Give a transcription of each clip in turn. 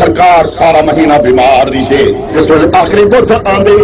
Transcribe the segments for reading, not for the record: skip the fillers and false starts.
سرکار سارا مہینہ بیمار رہے. اس ویلے آخری بدھ آندے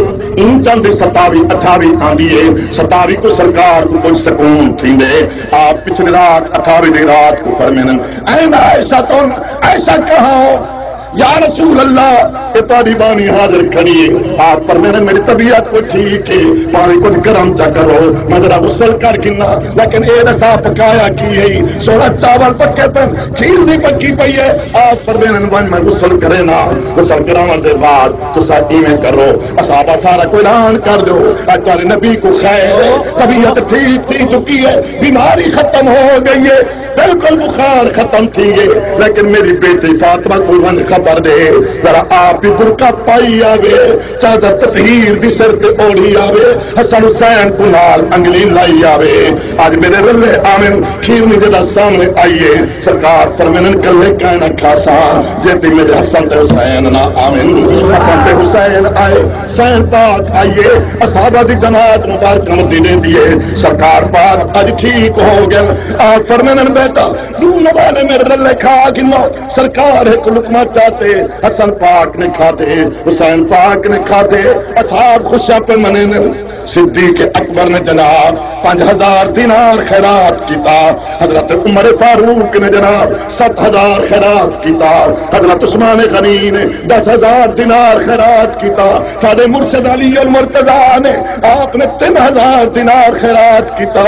ان چند 27-28 آندی ہے. 27 کو سرکار کو کوئی سکون تھیندے. آپ پچھلی رات 28 رات کو فرمائن اے عائشہ تو ایسا کہاں یا رسول اللہ یہ تاری بانی حاضر کھڑی ہے. آپ فرمائن میری طبیعت کو ٹھیک ہے, پانی کچھ گرم چا کرو, میں ذرا غسل کر گنا. لیکن اے رسا پکایا کی ہے, سوڑا چاول پکے پن, کھیر بھی پکی پئی ہے. آپ فرمائن میں غسل کرے نا, غسل کراون دے بعد تو ساتھی میں کرو. اصحابہ سارا کوئی اعلان کر دو تارے نبی کو خیر, طبیعت ٹھیک تھی چکی ہے, بیماری ختم ہو گئی ہے, بالکل بخار ختم تھی ہے. لیکن میری بیٹی فاطمہ کو خبر دے ذرا آپ بھی برقع پائی آوے, چادر تطہیر دی سر تے اوڑھی آوے, حسن حسین کو نال انگلی لائی آوے. آج میرے رلے آمن کھیرنی جدا سامنے آئیے. سرکار فرمینن کلے کہنا کھاسا جیتی میرے حسن تے حسین نہ آمن. حسن تے حسین آئے, حسین پاک آئیے, اصحابہ دی جماعت مبارک مدینے دیے. سرکار پاک آج ٹھیک ہو گیا. آپ فرمینن بیٹا دون والے میرے رلے کھا گنو. سرکار ایک لقمہ چاہتے, حسن پاک نے کھاتے, حسین پاک نے کھاتے. اصحاب خوشا پہ منین. صدیق اکبر نے جناب 5000 دینار خیرات کیتا. حضرت عمر فاروق نے جناب 7000 خیرات کیتا. حضرت عثمان غنی نے 10000 دینار خیرات کیتا. سارے مرشد علی المرتضیٰ نے آپ نے 3000 دینار خیرات کیتا.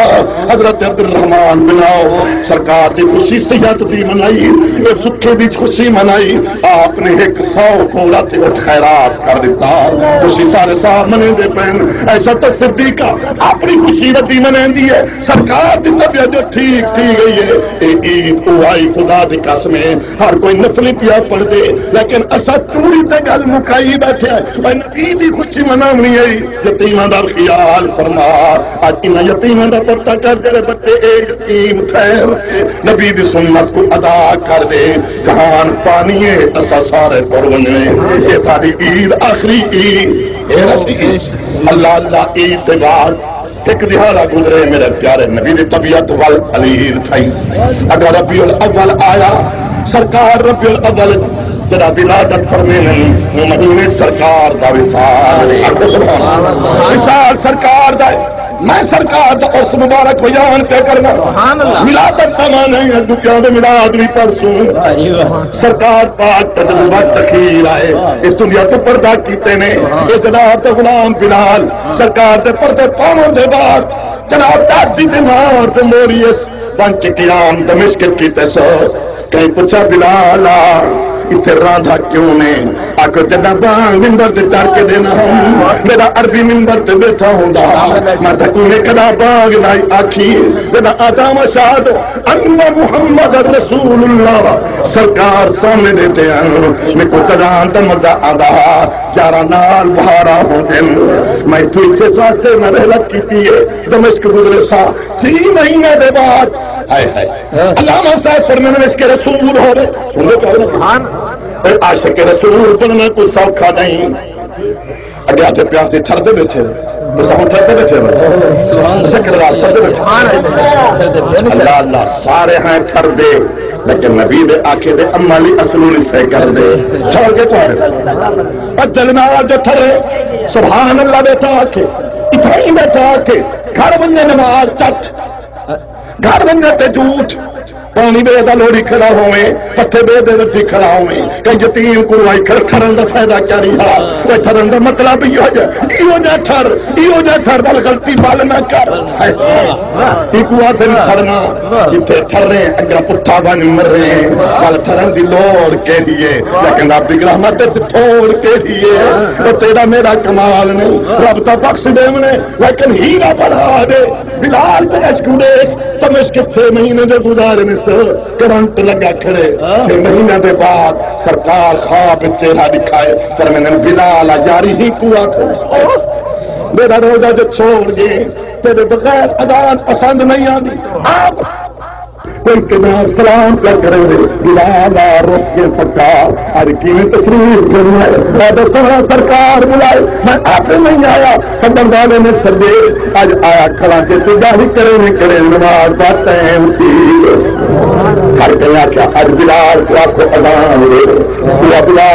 حضرت عبد الرحمان بن عوف سرکار دی خوشی صحت دی منائی, سکھے دی خوشی منائی. آپ نے 100 گھوڑا تے خیرات کر دیتا. خوشی سارے صاحب منے دے پین. ایسا تو صدیقہ اپنی خوشی ردی منے دی ہے. سرکار دی طبیعت جو ٹھیک تھی گئی ہے. عید کو آئی خدا دی قسمیں ہر کوئی نفلی پیا پڑھ دے, لیکن اسا چوری تے گل مکائی بیٹھے ہیں. نبی دی خوشی مناونی ہے. یتیماں دا خیال فرما. آج انہاں یتیماں دا پتہ کر جڑے بچے اے یتیم تھے, نبی دی سنت کو ادا کر دے. جہان پانی ہے اسا سارے پرونے. یہ ساری عید آخری عید. اللہ اللہ عید کے بعد ایک دہاڑا گزرے میرے پیارے نبی دی طبیعت وال علیر تھئی. اگر ربیع الاول آیا, سرکار ربیع الاول جدا ولادت فرمے نہیں, وہ مہینے سرکار دا وصال. وصال سرکار دا, میں سرکار دا اس مبارک بیان پہ کرنا. ولادت کا معنی ہے دنیا میں میلاد نہیں پرسوں. سرکار پاک تجربہ تخیر آئے, اس دنیا تو پردہ کیتے نے. یہ جناب غلام بلال سرکار دے پردے پاؤں دے بعد جناب دادی بیمار تے موریس بن کے قیام دمشق کیتے سو. کہیں پوچھا بلال اتنے راندھا کیوں نے؟ آکر جدہ بانگ ممبر تے ڈر کے دینا ہوں, میرا عربی ممبر تے بیٹھا ہوں دا. میں تکونے کدا بانگ لائی آکھی جدہ آدم شاہد ان محمد رسول اللہ سرکار سامنے دیتے ہیں. میں کو کدان تا مزہ آدھا جارا نال بہارا ہوں دن. میں تو اتنے سواستے میں رحلت کی تیئے دمشق گزرے سا 3 مہینے دے بعد. علامہ صاحب فرمانے اس کے رسول ہو رہے سنو کہو آج تک کے رسول بننا کوئی سوکھا نہیں. اگے آتے پیاسے ٹھردے بیٹھے ٹھردے بیٹھے اللہ اللہ سارے ہیں ٹھردے, لیکن نبی دے آکے دے عملی اصلونی سے کر دے چھوڑ کے تو دل میں آج ٹھرے سبحان اللہ بیٹا آکے اتھائی بیٹا آکے گھر بننے نماز چٹ, گھر بننے تے جھوٹ, پانی بے دا لوڑی کھڑا ہوئے, پتھے بے دے رتی کھڑا ہوئے. کہ یتیم کو لائی کر ٹھرن دا فائدہ کیا رہا. وہ ٹھرن دا مطلب ہی ہو جا ٹھر دل غلطی بال نہ کر. ایک آتے نہیں ٹھرنا جتے ٹھر رہے ہیں اگر پٹھا بانی مر رہے ہیں بال ٹھرن دی لوڑ کے دیئے, لیکن رب دی رحمت تھوڑ کے دیئے. تو تیرا میرا کمال نہیں, رب تا بخش دے منے, لیکن ہیرا بڑھا دے. بلال تے اشکو دے تمشق 6 مہینے دے گزارے میں کرنٹ لگا کھڑے. 6 مہینے دے بعد سرکار خواب چہرہ دکھائے. فرمانے بلال جاری ہی کوا تھا, میرا روزہ جو چھوڑ گئے تیرے بغیر اذان پسند نہیں آتی. آپ کوئی کہ میں سلام کر کرے بلال روک کے سرکار ہر کی تشریف کرنا ہے. سرکار بلائے, میں آپ نہیں آیا. سبر والے نے سردے آج آیا کھڑا کے سجا ہی کرے نماز کا ٹائم تھی. ہر گیا کیا ہر بلال کو آپ کو اذان دے, پورا بلال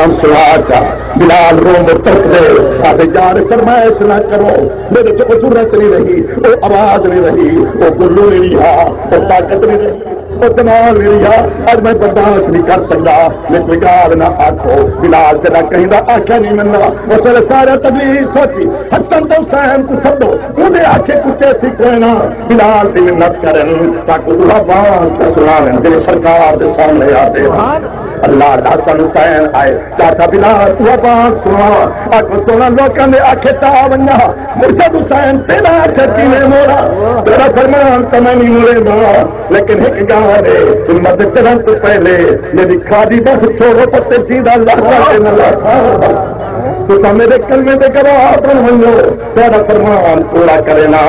فرمان سنا کر بلال روم ترک دے آدھے یار فرمائش نہ کرو میرے جو ضرورت نہیں رہی وہ آواز نہیں رہی وہ گلو نہیں رہا وہ طاقت نہیں رہی وہ دماغ نہیں رہا آج میں برداشت نہیں کر سکتا میں کوئی گال نہ آکھو بلال تیرا کہیں دا آکھا نہیں مننا وہ سارے سارے تبلیغ سوچی حسن تو حسین کو سدو انہیں آکھے کچھ ایسی کوئی نہ بلال دی منت کرن تاکہ اللہ بان کا سنانے دے سرکار دے سامنے آتے اللہ حسن حسین آئے چاہتا بلال تو بان سنا آکھو سونا لوکاں نے آکھے تا ونیا مرشد حسین تیرا آکھے کینے مورا تیرا فرمان تو میں نہیں مورے گا لیکن ایک گاہ مد کرن تو پہلے میری کھادی بس چھوڑو پتے سیدھا اللہ کا تو میرے کلمے دے گواہ بن منو تیرا فرمان پورا کرے نا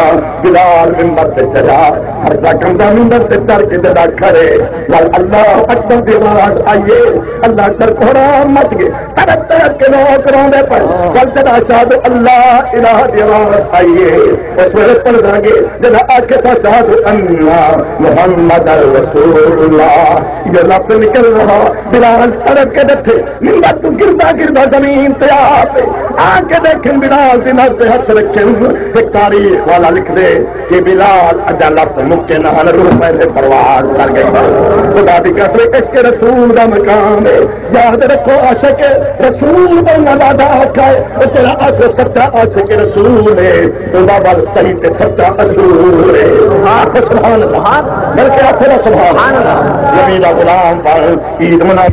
بلال ممبر سے چلا ہر رقم کا ممبر سے چڑھ کے جدا کھڑے اللہ اکبر کی آواز آئیے اللہ سر گھوڑا مچ گئے تڑپ تڑپ کے لوگ رونے پر کل جدا شاد اللہ الہ کی آواز آئیے اس وقت پڑھ دیں گے جدا آکے تھا شاد اللہ محمد رسول اللہ یہ لفظ نکل رہا بلال تڑپ کے بیٹھے ممبر تو گردا گردا زمین تیار آ کے دیکھیں بلال دن سے ہاتھ رکھیں ایک تاریخ والا لکھ دے کہ بلال اجا لفظ مکے نہ روح پہلے پرواز کر گئی خدا دی قسم عشق رسول دا مقام ہے یاد رکھو عاشق رسول بننا زیادہ آقا ہے تیرا عاشق سچا عاشق رسول ہے خدا بل صحیح تے سچا رسول ہے سبحان اللہ بلکہ آخر سبحان اللہ نبی دا غلام پر عید منا